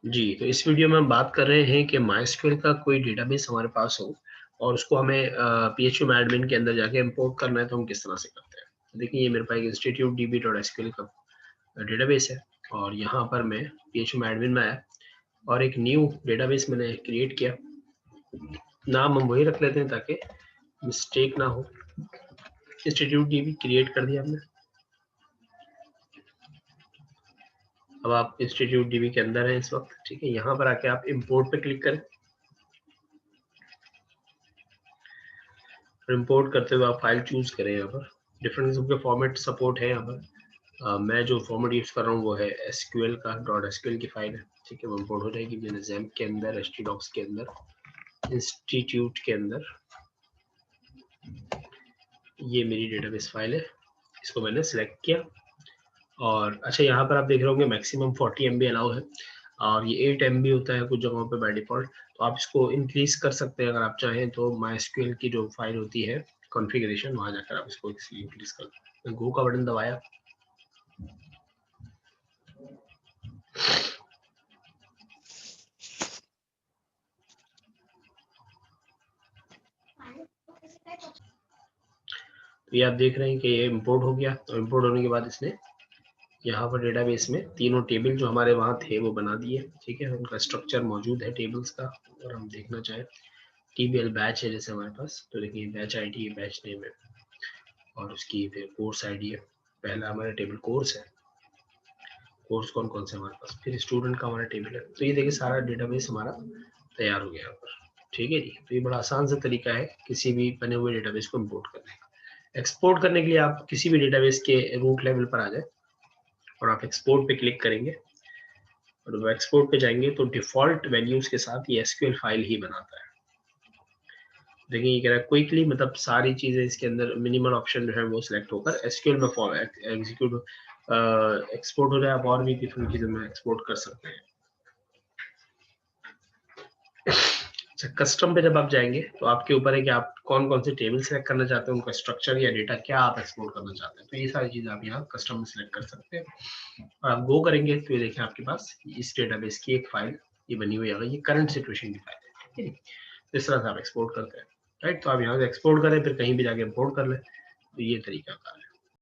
जी, तो इस वीडियो में हम बात कर रहे हैं कि माइस्क्ल का कोई डेटाबेस हमारे पास हो और उसको हमें PHP एडमिन के अंदर जाके इंपोर्ट करना है, तो हम किस तरह से करते हैं। तो देखिए, ये मेरे पास इंस्टीट्यूट db.sql का डेटाबेस है और यहाँ पर मैं PHP एडमिन में आया और एक न्यू डेटाबेस मैंने क्रिएट किया। नाम हम वही रख लेते हैं ताकि मिस्टेक ना हो। इंस्टीट्यूट db क्रिएट कर दिया हमने। अब आप इंस्टीट्यूट db के अंदर हैं इस वक्त, ठीक है। यहाँ पर आके आप इम्पोर्ट पे क्लिक करें। इंपोर्ट करते हुए आप फाइल चूज करें। यहाँ पर डिफरेंट किस्म के फॉर्मेट सपोर्ट है। यहाँ पर मैं जो फॉर्मेट यूज कर रहा हूँ वो है SQL का .sql की फाइल है, ठीक है। वो इंपोर्ट हो जाएगी XAMPP के अंदर, htdocs के अंदर, इंस्टीट्यूट के अंदर। ये मेरी डेटाबेस फाइल है, इसको मैंने सेलेक्ट किया। और अच्छा, यहाँ पर आप देख रहे होंगे मैक्सिमम 40 MB अलाउ है और ये 8 MB होता है कुछ जगहों पे बाय डिफॉल्ट। तो आप इसको इंक्रीज कर सकते हैं अगर आप चाहें तो। MySQL की जो फाइल होती है कॉन्फ़िगरेशन, वहां जाकर आप इसको इंक्रीज कर सकते हैं। गो का बटन दबाया, तो ये आप देख रहे हैं कि ये इंपोर्ट हो गया। तो इंपोर्ट होने के बाद इसने यहाँ पर डेटाबेस में तीनों टेबल जो हमारे वहाँ थे वो बना दिए, ठीक है। उनका स्ट्रक्चर मौजूद है टेबल्स का। अगर हम देखना चाहें, TBL बैच है जैसे हमारे पास, तो देखिए बैच ID है, बैच नेम है और उसकी फिर कोर्स ID है। पहला हमारा टेबल कोर्स है, कोर्स कौन कौन से हमारे पास, फिर स्टूडेंट का हमारा टेबल है। तो ये देखिए सारा डेटाबेस हमारा तैयार हो गया यहाँ पर, ठीक है जी। तो ये बड़ा आसान सा तरीका है किसी भी बने हुए डेटाबेस को इम्पोर्ट करने का। एक्सपोर्ट करने के लिए आप किसी भी डेटाबेस के रूट लेवल पर आ जाए और आप एक्सपोर्ट पे क्लिक करेंगे और जब एक्सपोर्ट पे जाएंगे तो डिफॉल्ट वैल्यूज के साथ ये SQL फाइल ही बनाता है। देखिए ये कह रहा है क्विकली, मतलब सारी चीजें इसके अंदर मिनिमल ऑप्शन जो है वो सिलेक्ट होकर SQL में फॉर्म एग्जीक्यूट एक्सपोर्ट हो जाए। आप और भी डिफरेंट चीजों में एक्सपोर्ट कर सकते हैं। अच्छा, कस्टम पे जब आप जाएंगे तो आपके ऊपर है कि आप कौन कौन से टेबल सेलेक्ट करना चाहते हैं, उनका स्ट्रक्चर या डेटा क्या आप एक्सपोर्ट करना चाहते हैं। तो ये सारी चीजें आप यहाँ कस्टम में सिलेक्ट कर सकते हैं और आप गो करेंगे तो ये देखिए आपके पास इस डेटाबेस की एक फाइल ये बनी हुई है। ये करंट सिचुएशन की फाइल है, ठीक है। इस तरह से आप एक्सपोर्ट करते हैं, राइट। तो आप यहाँ से एक्सपोर्ट करें, फिर कहीं भी जाके इम्पोर्ट कर लें। तो ये तरीका है।